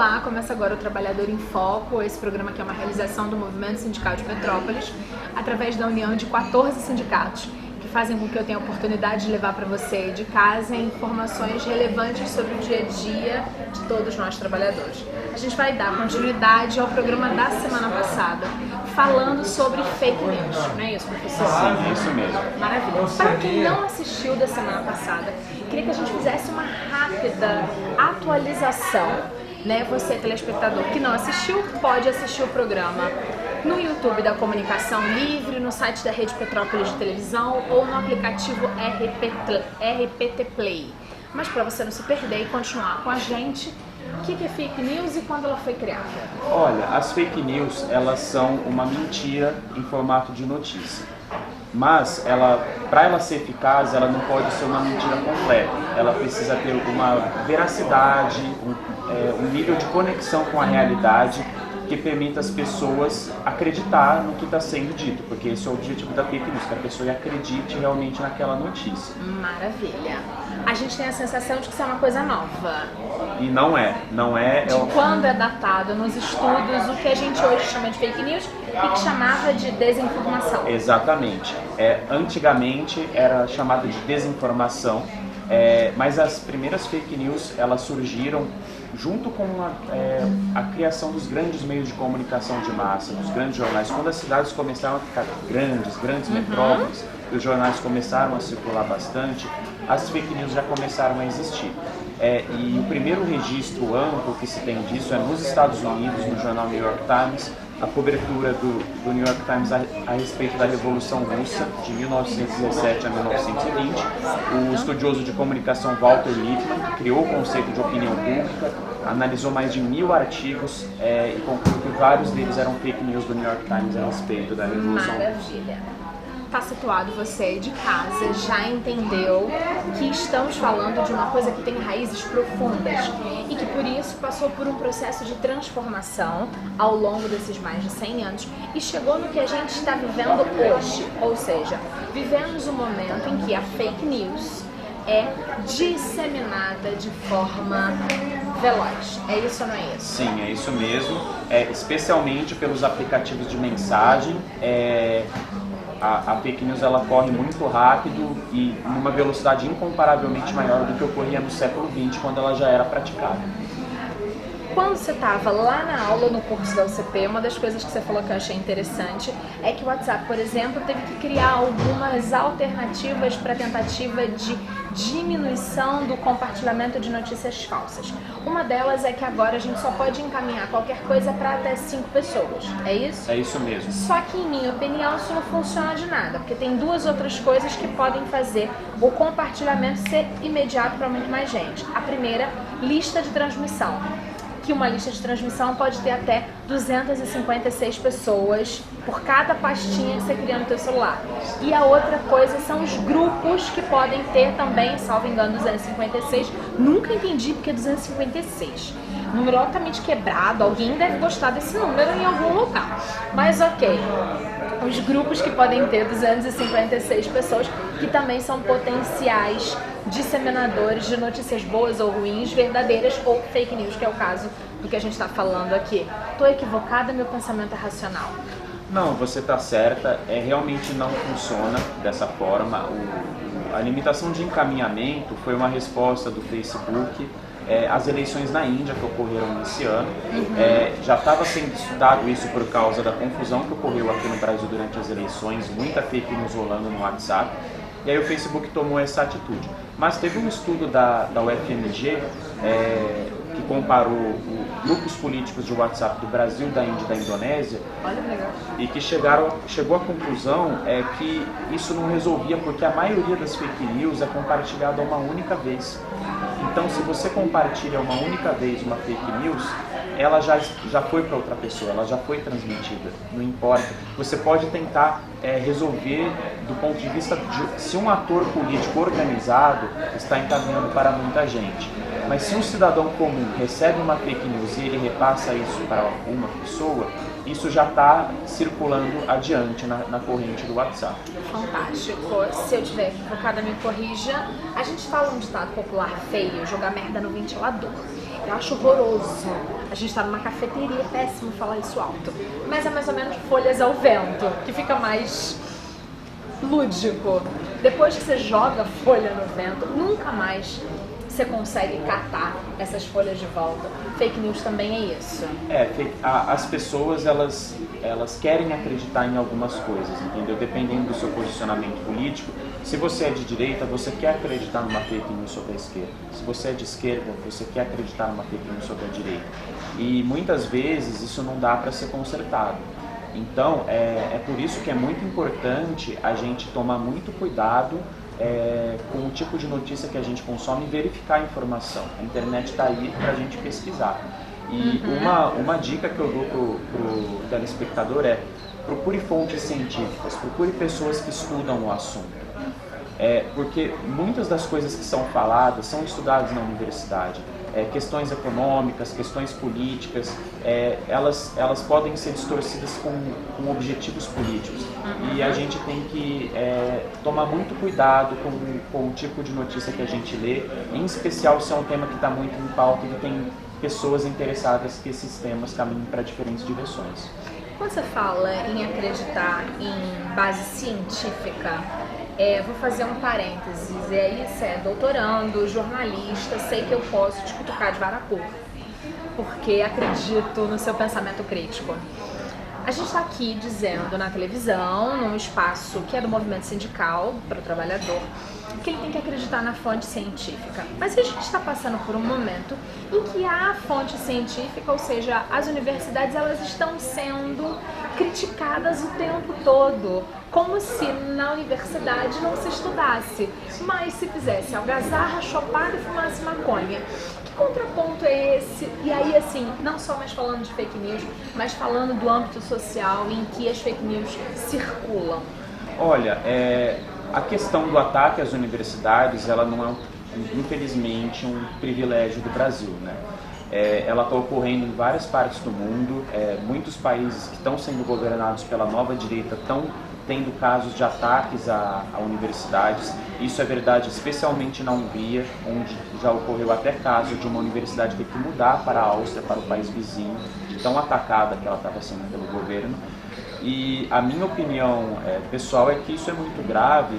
Olá, começa agora o Trabalhador em Foco, esse programa que é uma realização do Movimento Sindical de Petrópolis, através da união de 14 sindicatos, que fazem com que eu tenha a oportunidade de levar para você de casa informações relevantes sobre o dia a dia de todos nós trabalhadores. A gente vai dar continuidade ao programa da semana passada, falando sobre fake news, não é isso, professor? Sim, é isso mesmo. Maravilha. Para quem não assistiu da semana passada, queria que a gente fizesse uma rápida atualização, né? Você, telespectador que não assistiu, pode assistir o programa no YouTube da Comunicação Livre, no site da Rede Petrópolis de Televisão ou no aplicativo RPT Play. Mas para você não se perder e continuar com a gente, o que é fake news e quando ela foi criada? Olha, as fake news, elas são uma mentira em formato de notícia. Mas, para ela ser eficaz, ela não pode ser uma mentira completa. Ela precisa ter uma veracidade, um nível de conexão com a realidade que permita as pessoas acreditar no que está sendo dito, porque esse é o objetivo da fake news, que a pessoa acredite realmente naquela notícia. Maravilha. A gente tem a sensação de que isso é uma coisa nova. E não é. De quando é datado nos estudos o que a gente hoje chama de fake news e que chamava de desinformação. Exatamente. Antigamente era chamada de desinformação, mas as primeiras fake news elas surgiram junto com a criação dos grandes meios de comunicação de massa, dos grandes jornais. Quando as cidades começaram a ficar grandes metrópoles, e os jornais começaram a circular bastante, as fake news já começaram a existir. E o primeiro registro amplo que se tem disso é nos Estados Unidos, no jornal New York Times, a cobertura do New York Times a respeito da Revolução Russa, de 1917 a 1920. O estudioso de comunicação Walter Lippmann criou o conceito de opinião pública, analisou mais de 1000 artigos e concluiu que vários deles eram fake news do New York Times a respeito da Revolução Russa. Maravilha. Está situado você aí de casa, já entendeu que estamos falando de uma coisa que tem raízes profundas e que por isso passou por um processo de transformação ao longo desses mais de 100 anos e chegou no que a gente está vivendo hoje, ou seja, vivemos um momento em que a fake news é disseminada de forma veloz. É isso ou não é isso? Sim, é isso mesmo, especialmente pelos aplicativos de mensagem. A fake news ela corre muito rápido e numa velocidade incomparavelmente maior do que ocorria no século XX, quando ela já era praticada. Quando você estava lá na aula, no curso da UCP, uma das coisas que você falou que eu achei interessante é que o WhatsApp, por exemplo, teve que criar algumas alternativas para tentativa de diminuição do compartilhamento de notícias falsas. Uma delas é que agora a gente só pode encaminhar qualquer coisa para até 5 pessoas, é isso? É isso mesmo. Só que, em minha opinião, isso não funciona de nada, porque tem duas outras coisas que podem fazer o compartilhamento ser imediato para muito mais gente. A primeira, lista de transmissão. Que uma lista de transmissão pode ter até 256 pessoas por cada pastinha que você cria no teu celular. E a outra coisa são os grupos que podem ter também, salvo engano, 256. Nunca entendi porque é 256. Número altamente quebrado, alguém deve gostar desse número em algum lugar. Mas ok. Os grupos que podem ter 256 pessoas, que também são potenciais disseminadores de notícias boas ou ruins, verdadeiras ou fake news, que é o caso do que a gente está falando aqui. Estou equivocada, meu pensamento é racional? Não, você está certa, realmente não funciona dessa forma. A limitação de encaminhamento foi uma resposta do Facebook às eleições na Índia que ocorreram nesse ano. Já estava sendo estudado isso por causa da confusão que ocorreu aqui no Brasil durante as eleições, muita fake news rolando no WhatsApp, e aí o Facebook tomou essa atitude. Mas teve um estudo da UFMG que comparou grupos políticos de WhatsApp do Brasil, da Índia e da Indonésia. Olha que legal. E que chegou à conclusão que isso não resolvia, porque a maioria das fake news é compartilhada uma única vez. Então, se você compartilha uma única vez uma fake news, ela já foi para outra pessoa, ela já foi transmitida, não importa. Você pode tentar resolver do ponto de vista de se um ator político organizado está encaminhando para muita gente. Mas se um cidadão comum recebe uma fake news e ele repassa isso para uma pessoa, isso já está circulando adiante na corrente do WhatsApp. Fantástico. Se eu estiver equivocada, me corrija. A gente fala um ditado popular feio, jogar merda no ventilador. Eu acho horroroso. A gente está numa cafeteria, é péssimo falar isso alto. Mas é mais ou menos folhas ao vento, que fica mais lúdico. Depois que você joga a folha no vento, nunca mais você consegue catar essas folhas de volta. Fake news também é isso. As pessoas, elas querem acreditar em algumas coisas, entendeu? Dependendo do seu posicionamento político. Se você é de direita, você quer acreditar numa fake news sobre a esquerda. Se você é de esquerda, você quer acreditar numa fake news sobre a direita. E muitas vezes isso não dá para ser consertado. Então, é por isso que é muito importante a gente tomar muito cuidado com o tipo de notícia que a gente consome e verificar a informação. A internet está aí para a gente pesquisar. E uma dica que eu dou pro telespectador é: procure fontes científicas, procure pessoas que estudam o assunto. Porque muitas das coisas que são faladas são estudadas na universidade. Questões econômicas, questões políticas, elas podem ser distorcidas com objetivos políticos. E a gente tem que tomar muito cuidado com o tipo de notícia que a gente lê, em especial se é um tema que está muito em pauta e que tem pessoas interessadas que esses temas caminhem para diferentes direções. Quando você fala em acreditar em base científica, vou fazer um parênteses, e aí você é doutorando, jornalista, sei que eu posso te cutucar de vara curta, porque acredito no seu pensamento crítico. A gente está aqui dizendo na televisão, num espaço que é do movimento sindical para o trabalhador, que ele tem que acreditar na fonte científica. Mas a gente está passando por um momento em que a fonte científica, ou seja, as universidades, elas estão sendo criticadas o tempo todo, como se na universidade não se estudasse, mas se fizesse algazarra, chopada e fumasse maconha. Que contraponto é esse? E aí, assim, não só mais falando de fake news, mas falando do âmbito social em que as fake news circulam. Olha, a questão do ataque às universidades, ela não é, infelizmente, um privilégio do Brasil, né? Ela está ocorrendo em várias partes do mundo. Muitos países que estão sendo governados pela nova direita estão tendo casos de ataques a universidades. Isso é verdade especialmente na Hungria, onde já ocorreu até caso de uma universidade ter que mudar para a Áustria, para o país vizinho, de tão atacada que ela estava sendo pelo governo. E a minha opinião pessoal é que isso é muito grave,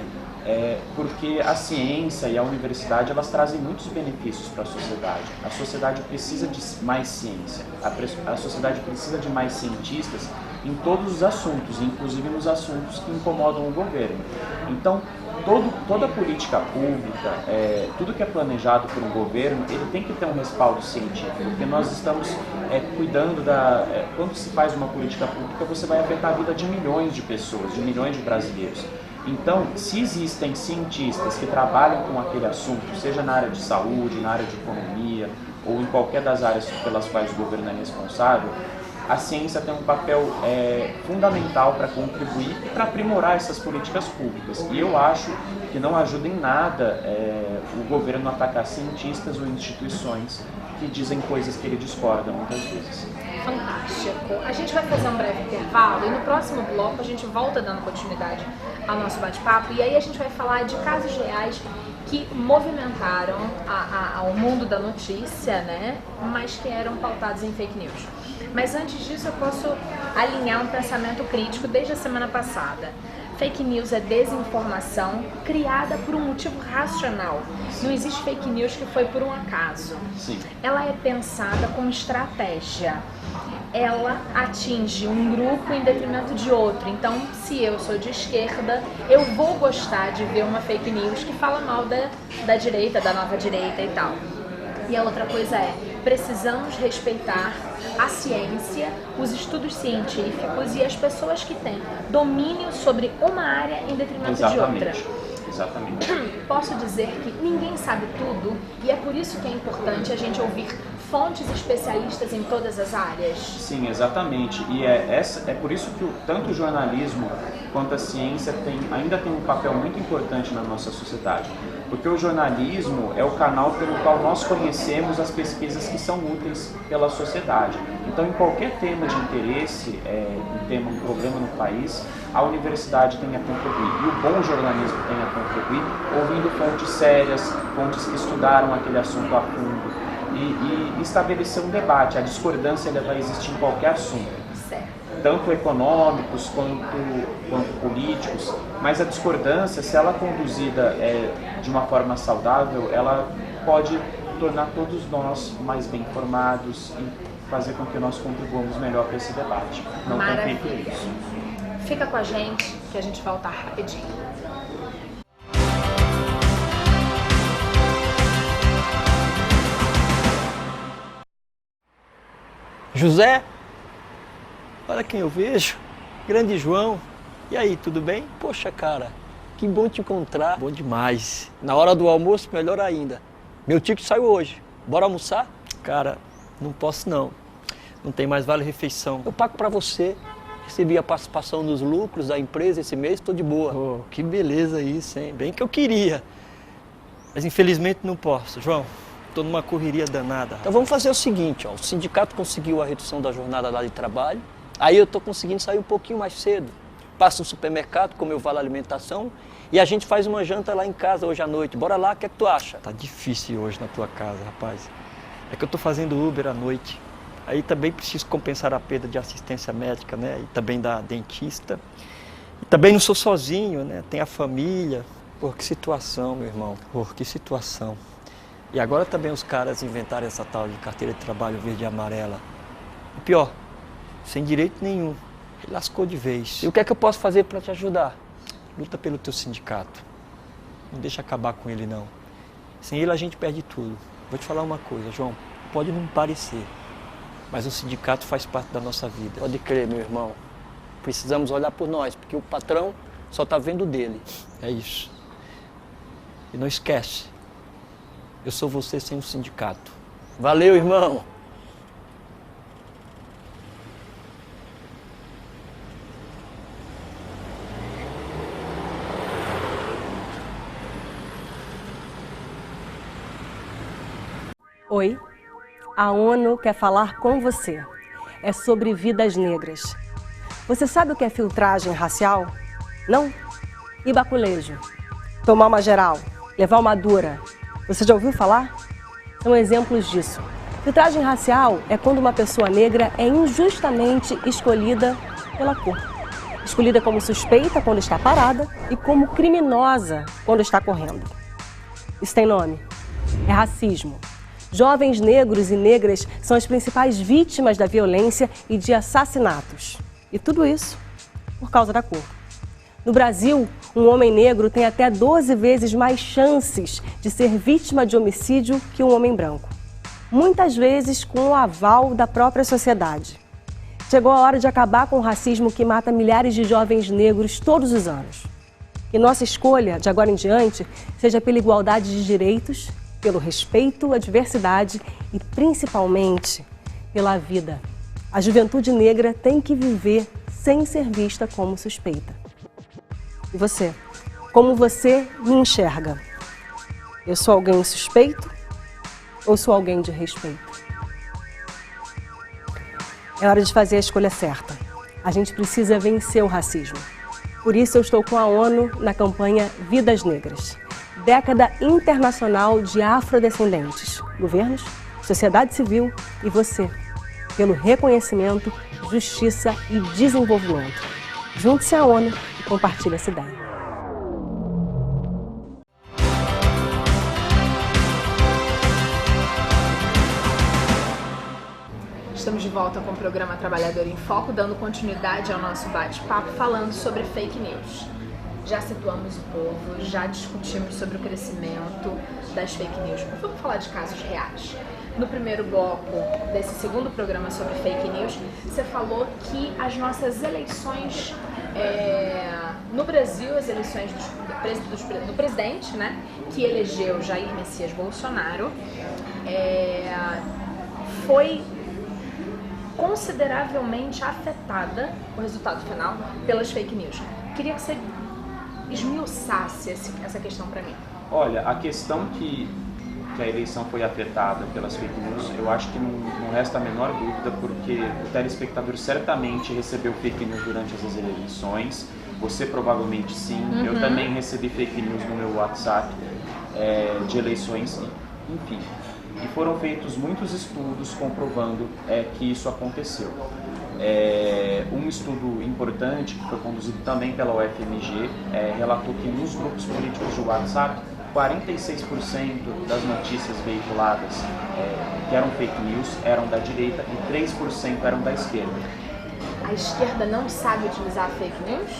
porque a ciência e a universidade, elas trazem muitos benefícios para a sociedade. A sociedade precisa de mais ciência, a sociedade precisa de mais cientistas em todos os assuntos, inclusive nos assuntos que incomodam o governo. Então, toda política pública, tudo que é planejado por um governo, ele tem que ter um respaldo científico, porque nós estamos cuidando quando se faz uma política pública, você vai afetar a vida de milhões de pessoas, de milhões de brasileiros. Então, se existem cientistas que trabalham com aquele assunto, seja na área de saúde, na área de economia, ou em qualquer das áreas pelas quais o governo é responsável, a ciência tem um papel fundamental para contribuir e para aprimorar essas políticas públicas. E eu acho que não ajuda em nada o governo atacar cientistas ou instituições que dizem coisas que ele discorda muitas vezes. Fantástico. A gente vai fazer um breve intervalo e no próximo bloco a gente volta dando continuidade ao nosso bate-papo e aí a gente vai falar de casos reais que movimentaram ao mundo da notícia, né? Mas que eram pautados em fake news. Mas antes disso eu posso alinhar um pensamento crítico desde a semana passada. Fake news é desinformação criada por um motivo racional. Não existe fake news que foi por um acaso. Sim. Ela é pensada com estratégia. Ela atinge um grupo em detrimento de outro. Então, se eu sou de esquerda, eu vou gostar de ver uma fake news que fala mal da direita, da nova direita e tal. E a outra coisa precisamos respeitar a ciência, os estudos científicos e as pessoas que têm domínio sobre uma área em detrimento de outra. Exatamente. Posso dizer que ninguém sabe tudo e é por isso que é importante a gente ouvir fontes especialistas em todas as áreas. Sim, exatamente. E é por isso que tanto o jornalismo quanto a ciência ainda tem um papel muito importante na nossa sociedade. Porque o jornalismo é o canal pelo qual nós conhecemos as pesquisas que são úteis pela sociedade. Então, em qualquer tema de interesse, um problema no país, a universidade tem a contribuir. E o bom jornalismo tem a contribuir ouvindo fontes sérias, fontes que estudaram aquele assunto a fundo. e estabelecer um debate. A discordância ela vai existir em qualquer assunto, Certo. tanto econômicos quanto políticos, mas a discordância, se ela é conduzida de uma forma saudável, ela pode tornar todos nós mais bem informados e fazer com que nós contribuamos melhor para esse debate. Não tem feito isso. Fica com a gente, que a gente volta rapidinho. José, olha quem eu vejo, grande João. E aí, tudo bem? Poxa, cara, que bom te encontrar. Bom demais. Na hora do almoço, melhor ainda. Meu ticket saiu hoje. Bora almoçar? Cara, não posso não. Não tem mais vale-refeição. Eu pago pra você. Recebi a participação nos lucros da empresa esse mês, tô de boa. Oh, que beleza isso, hein? Bem que eu queria. Mas infelizmente não posso, João. Tô numa correria danada. Então vamos fazer o seguinte, ó. O sindicato conseguiu a redução da jornada lá de trabalho. Aí eu tô conseguindo sair um pouquinho mais cedo. Passo no supermercado com meu vale alimentação e a gente faz uma janta lá em casa hoje à noite. Bora lá, o que é que tu acha? Tá difícil hoje na tua casa, rapaz. É que eu tô fazendo Uber à noite. Aí também preciso compensar a perda de assistência médica, né? E também da dentista. E também não sou sozinho, né? Tem a família. Pô, que situação, meu irmão. Pô, que situação. E agora também os caras inventaram essa tal de carteira de trabalho verde e amarela. E pior, sem direito nenhum. Ele lascou de vez. E o que é que eu posso fazer para te ajudar? Luta pelo teu sindicato. Não deixa acabar com ele, não. Sem ele a gente perde tudo. Vou te falar uma coisa, João. Pode não parecer, mas o sindicato faz parte da nossa vida. Pode crer, meu irmão. Precisamos olhar por nós, porque o patrão só tá vendo dele. É isso. E não esquece, eu sou você sem o sindicato. Valeu, irmão! Oi, a ONU quer falar com você. É sobre vidas negras. Você sabe o que é filtragem racial? Não? E baculejo? Tomar uma geral? Levar uma dura? Você já ouviu falar? São exemplos disso. Filtragem racial é quando uma pessoa negra é injustamente escolhida pela cor. Escolhida como suspeita quando está parada e como criminosa quando está correndo. Isso tem nome. É racismo. Jovens negros e negras são as principais vítimas da violência e de assassinatos. E tudo isso por causa da cor. No Brasil, um homem negro tem até 12 vezes mais chances de ser vítima de homicídio que um homem branco. Muitas vezes com o aval da própria sociedade. Chegou a hora de acabar com o racismo que mata milhares de jovens negros todos os anos. Que nossa escolha, de agora em diante, seja pela igualdade de direitos, pelo respeito à diversidade e, principalmente, pela vida. A juventude negra tem que viver sem ser vista como suspeita. E você? Como você me enxerga? Eu sou alguém suspeito ou sou alguém de respeito? É hora de fazer a escolha certa. A gente precisa vencer o racismo. Por isso eu estou com a ONU na campanha Vidas Negras. Década internacional de afrodescendentes, governos, sociedade civil e você, pelo reconhecimento, justiça e desenvolvimento. Junte-se à ONU e compartilhe essa ideia. Estamos de volta com o programa Trabalhador em Foco, dando continuidade ao nosso bate-papo falando sobre fake news. Já situamos o povo, já discutimos sobre o crescimento das fake news. Vamos falar de casos reais. No primeiro bloco desse segundo programa sobre fake news, você falou que as nossas eleições no Brasil, as eleições do presidente, né, que elegeu Jair Messias Bolsonaro, foi consideravelmente afetada, o resultado final, pelas fake news. Queria que você esmiuçasse essa questão para mim. Olha, a questão que a eleição foi afetada pelas fake news, eu acho que não resta a menor dúvida, porque o telespectador certamente recebeu fake news durante essas eleições, você provavelmente sim, eu também recebi fake news no meu WhatsApp de eleições, enfim. E foram feitos muitos estudos comprovando que isso aconteceu. Um estudo importante, que foi conduzido também pela UFMG, relatou que nos grupos políticos de WhatsApp, 46% das notícias veiculadas que eram fake news eram da direita e 3% eram da esquerda. A esquerda não sabe utilizar fake news?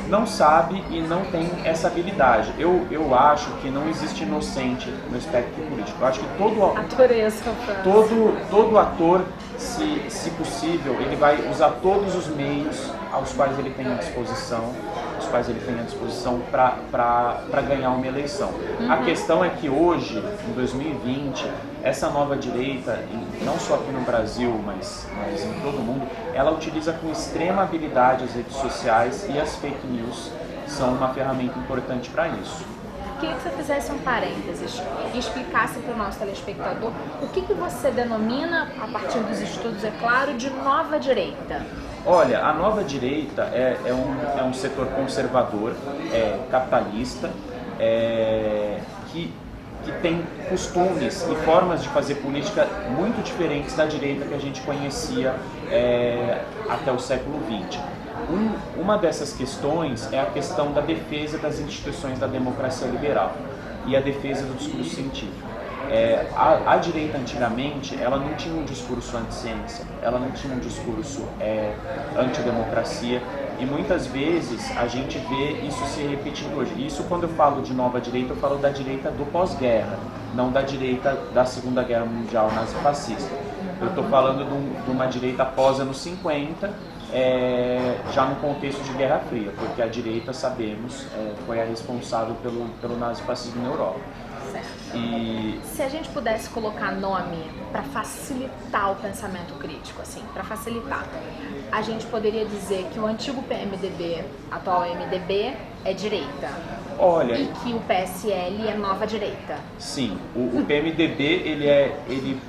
Não sabe e não tem essa habilidade. Eu acho que não existe inocente no espectro político. Eu acho que todo ator, se possível, ele vai usar todos os meios aos quais ele tem à disposição, para ganhar uma eleição. A questão é que hoje, em 2020, essa nova direita, não só aqui no Brasil, mas em todo o mundo, ela utiliza com extrema habilidade as redes sociais e as fake news são uma ferramenta importante para isso. Queria que você fizesse um parênteses e explicasse para o nosso telespectador o que você denomina, a partir dos estudos, é claro, de nova direita. Olha, a nova direita é um setor conservador, capitalista, que tem costumes e formas de fazer política muito diferentes da direita que a gente conhecia até o século XX. Uma dessas questões é a questão da defesa das instituições da democracia liberal e a defesa do discurso científico. A direita antigamente, ela não tinha um discurso anti-ciência, ela não tinha um discurso antidemocracia e muitas vezes a gente vê isso se repetindo hoje. Isso quando eu falo de nova direita, eu falo da direita do pós-guerra, não da direita da Segunda Guerra Mundial nazifascista. Eu estou falando de uma direita pós anos 50, já no contexto de Guerra Fria, porque a direita, sabemos, foi a responsável pelo nazifascismo na Europa. E se a gente pudesse colocar nome para facilitar o pensamento crítico, assim, para facilitar, a gente poderia dizer que o antigo PMDB, atual MDB, é direita. Olha, e que o PSL é nova direita. Sim, o PMDB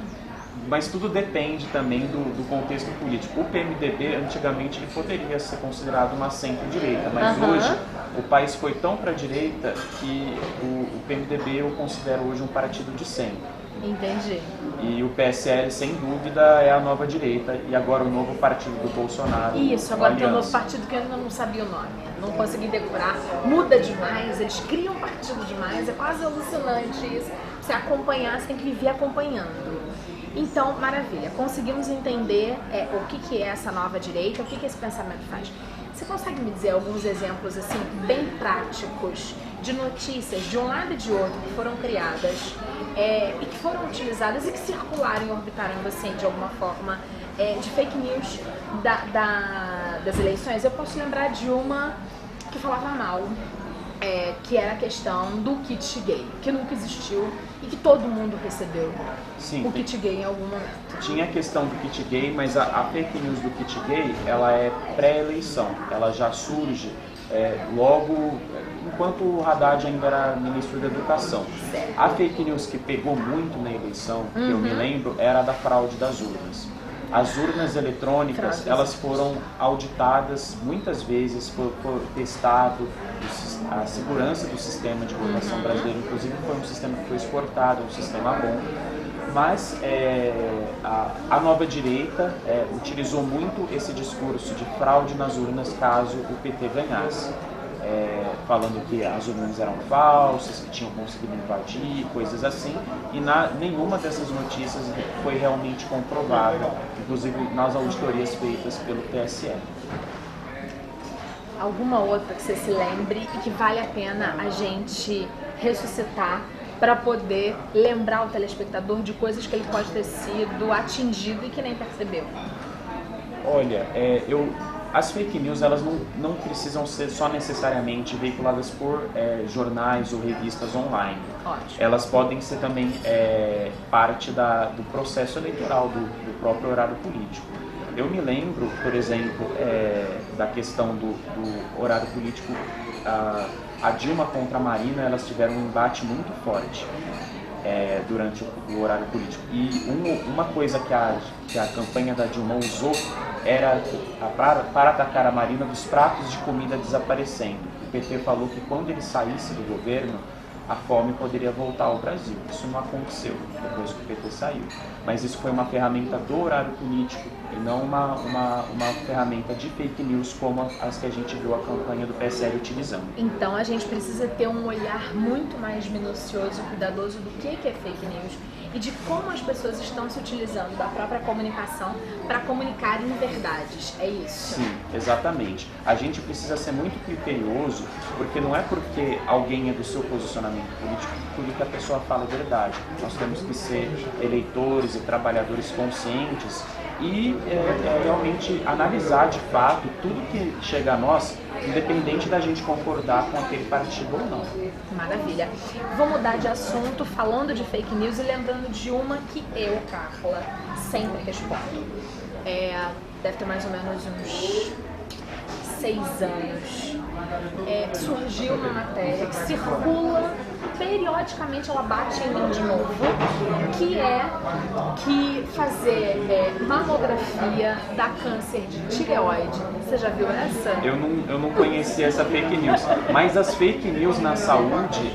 mas tudo depende também do contexto político. O PMDB, antigamente, ele poderia ser considerado uma centro-direita, mas hoje o país foi tão para a direita que o PMDB eu considero hoje um partido de centro. Entendi. E o PSL, sem dúvida, é a nova direita e agora o novo partido do Bolsonaro. Isso, agora tem um novo partido que eu ainda não sabia o nome, não consegui decorar, muda demais, eles criam partido demais, é quase alucinante isso. Você acompanhar, você tem que viver acompanhando. Então, maravilha, conseguimos entender o que é essa nova direita, o que esse pensamento faz. Você consegue me dizer alguns exemplos assim bem práticos de notícias de um lado e de outro que foram criadas e que foram utilizadas e que circularam e orbitaram você de alguma forma de fake news das eleições? Eu posso lembrar de uma que falava mal, que era a questão do kit gay, que nunca existiu e que todo mundo recebeu. Sim, o kit gay em algum momento. Tinha a questão do kit gay, mas a fake news do kit gay, ela é pré-eleição, ela já surge logo enquanto o Haddad ainda era ministro da Educação. Certo. A fake news que pegou muito na eleição, que eu me lembro, era a da fraude das urnas. As urnas eletrônicas, elas foram auditadas muitas vezes, foi testado a segurança do sistema de votação brasileiro, inclusive foi um sistema que foi exportado, um sistema bom, mas a nova direita utilizou muito esse discurso de fraude nas urnas caso o PT ganhasse. Falando que as urnas eram falsas, que tinham conseguido invadir, coisas assim, e nenhuma dessas notícias foi realmente comprovada, inclusive nas auditorias feitas pelo TSE. Alguma outra que você se lembre e que vale a pena a gente ressuscitar para poder lembrar o telespectador de coisas que ele pode ter sido atingido e que nem percebeu? Olha, as fake news, elas não precisam ser só necessariamente veiculadas por jornais ou revistas online. Ótimo. Elas podem ser também parte do processo eleitoral, do próprio horário político. Eu me lembro, por exemplo, da questão do horário político. A Dilma contra a Marina, elas tiveram um embate muito forte durante o horário político. E uma coisa que a campanha da Dilma usou era para atacar a Marina dos pratos de comida desaparecendo. O PT falou que quando ele saísse do governo, a fome poderia voltar ao Brasil. Isso não aconteceu depois que o PT saiu. Mas isso foi uma ferramenta do horário político e não uma ferramenta de fake news como as que a gente viu a campanha do PSL utilizando. Então a gente precisa ter um olhar muito mais minucioso e cuidadoso do que é fake news e de como as pessoas estão se utilizando da própria comunicação para comunicar inverdades. É isso? Sim, exatamente. A gente precisa ser muito criterioso, porque não é porque alguém é do seu posicionamento político que a pessoa fala a verdade. Nós temos que ser eleitores e trabalhadores conscientes e realmente analisar de fato tudo que chega a nós, independente da gente concordar com aquele partido ou não. Maravilha. Vou mudar de assunto falando de fake news e lembrando de uma que eu, Carla, sempre respondo. Deve ter mais ou menos uns 6 anos. Surgiu uma matéria que circula, periodicamente ela bate em mim de novo, que é que fazer mamografia dá câncer de tireoide. Você já viu essa? Eu não conhecia essa fake news, mas as fake news na saúde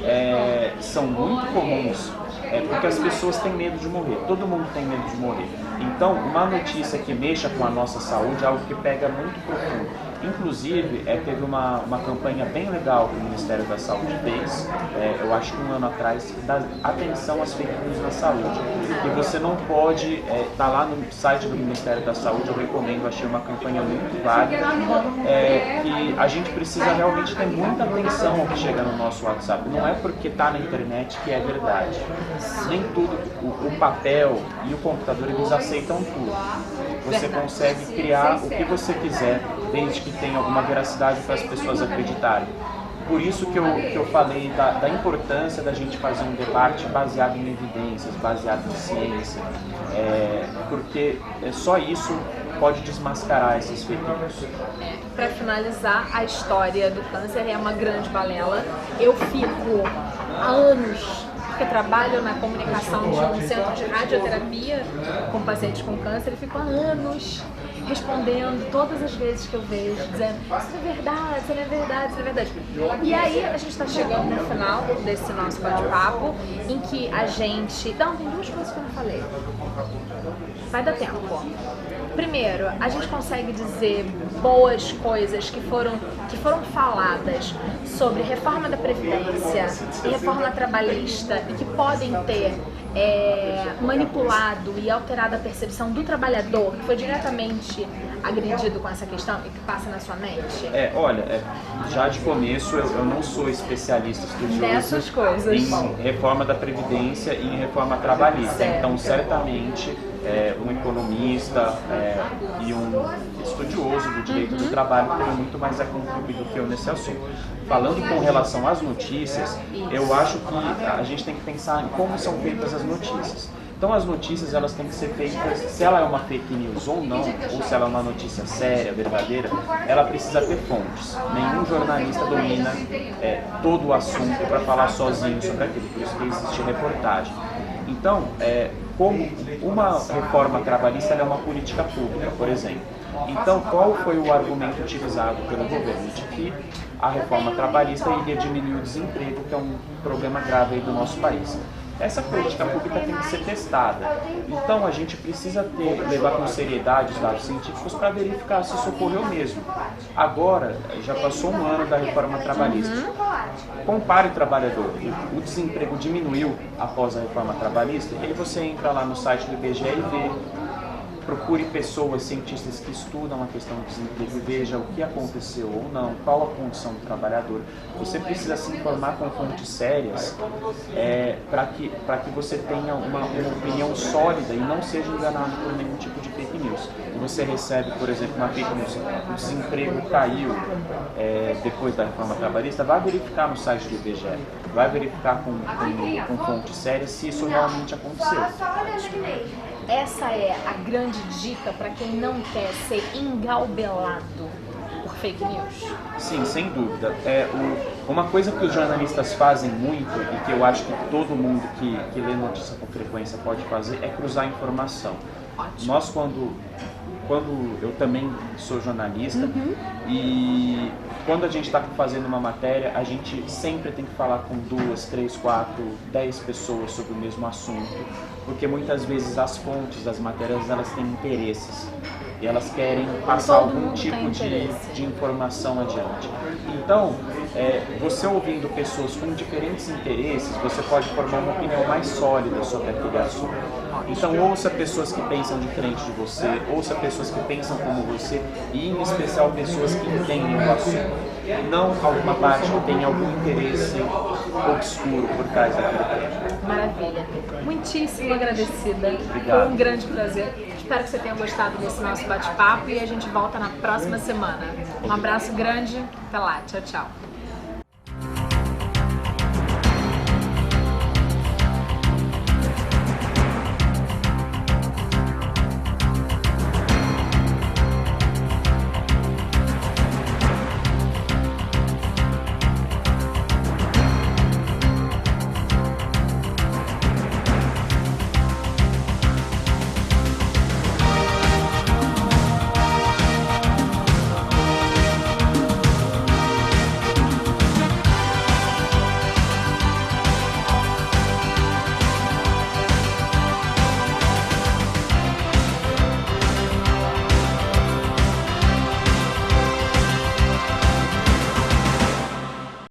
são muito comuns. Porque as pessoas têm medo de morrer, todo mundo tem medo de morrer. Então, uma notícia que mexa com a nossa saúde é algo que pega muito profundo. Inclusive, teve uma campanha bem legal que o Ministério da Saúde fez, eu acho que 1 ano atrás, da atenção às fake news na saúde. E você não pode, tá lá no site do Ministério da Saúde, eu recomendo, achei uma campanha muito válida, que a gente precisa realmente ter muita atenção ao que chega no nosso WhatsApp. Não é porque tá na internet que é verdade. Nem tudo, o papel e o computador, eles aceitam tudo. Você consegue criar o que você quiser, desde que tenha alguma veracidade para as pessoas acreditarem. Por isso que eu falei da importância da gente fazer um debate baseado em evidências, baseado em ciência, porque só isso pode desmascarar esses fake news. Para finalizar, a história do câncer é uma grande balela. Eu fico há anos, porque trabalho na comunicação de um centro de radioterapia com pacientes com câncer, e fico há anos respondendo todas as vezes que eu vejo, dizendo isso não é verdade, isso não é verdade, isso não é verdade. E aí a gente está chegando no final desse nosso bate-papo, em que a gente... Não, tem 2 coisas que eu não falei. Vai dar tempo. Primeiro, a gente consegue dizer boas coisas que foram faladas sobre reforma da Previdência e reforma trabalhista e que podem ter manipulado e alterado a percepção do trabalhador que foi diretamente agredido com essa questão e que passa na sua mente? Olha, já de começo eu não sou especialista estudioso nessas coisas, em reforma da Previdência e em reforma trabalhista, certo. Então certamente um economista e um estudioso do direito do trabalho tem muito mais a contribuir do que eu nesse assunto. Falando com relação às notícias, eu acho que a gente tem que pensar em como são feitas as notícias. Então as notícias, elas têm que ser feitas, se ela é uma fake news ou não, ou se ela é uma notícia séria, verdadeira, ela precisa ter fontes. Nenhum jornalista domina todo o assunto para falar sozinho sobre aquilo, por isso que existe reportagem. Então, como uma reforma trabalhista ela é uma política pública, por exemplo. Então, qual foi o argumento utilizado pelo governo? De que a reforma trabalhista iria diminuir o desemprego, que é um problema grave aí do nosso país. Essa política pública tem que ser testada. Então, a gente precisa levar com seriedade os dados científicos para verificar se isso ocorreu mesmo. Agora, já passou 1 ano da reforma trabalhista. Compare o trabalhador. O desemprego diminuiu após a reforma trabalhista, e aí você entra lá no site do IBGE e vê. Procure pessoas, cientistas que estudam a questão do desemprego e veja o que aconteceu ou não, qual a condição do trabalhador. Você precisa se informar com fontes sérias para que você tenha uma opinião sólida e não seja enganado por nenhum tipo de fake news. Você recebe, por exemplo, uma fake news, o desemprego caiu depois da reforma trabalhista, vai verificar no site do IBGE, vai verificar com fontes sérias se isso realmente aconteceu. Essa é a grande dica para quem não quer ser engalbelado por fake news? Sim, sem dúvida. Uma coisa que os jornalistas fazem muito e que eu acho que todo mundo que lê notícia com frequência pode fazer é cruzar informação. Ótimo. Nós, quando eu também sou jornalista, e quando a gente está fazendo uma matéria, a gente sempre tem que falar com 2, 3, 4, 10 pessoas sobre o mesmo assunto, porque muitas vezes as fontes das matérias, elas têm interesses e elas querem passar algum tipo de informação adiante. Então, você ouvindo pessoas com diferentes interesses, você pode formar uma opinião mais sólida sobre aquele assunto. Então, ouça pessoas que pensam diferente de você, ouça pessoas que pensam como você e, em especial, pessoas que entendem o assunto. Não alguma parte que tenha algum interesse obscuro por trás daquele tema. Maravilha. Muitíssimo agradecida. Obrigado. Foi um grande prazer. Espero que você tenha gostado desse nosso bate-papo e a gente volta na próxima semana. Um abraço grande. Até lá. Tchau, tchau.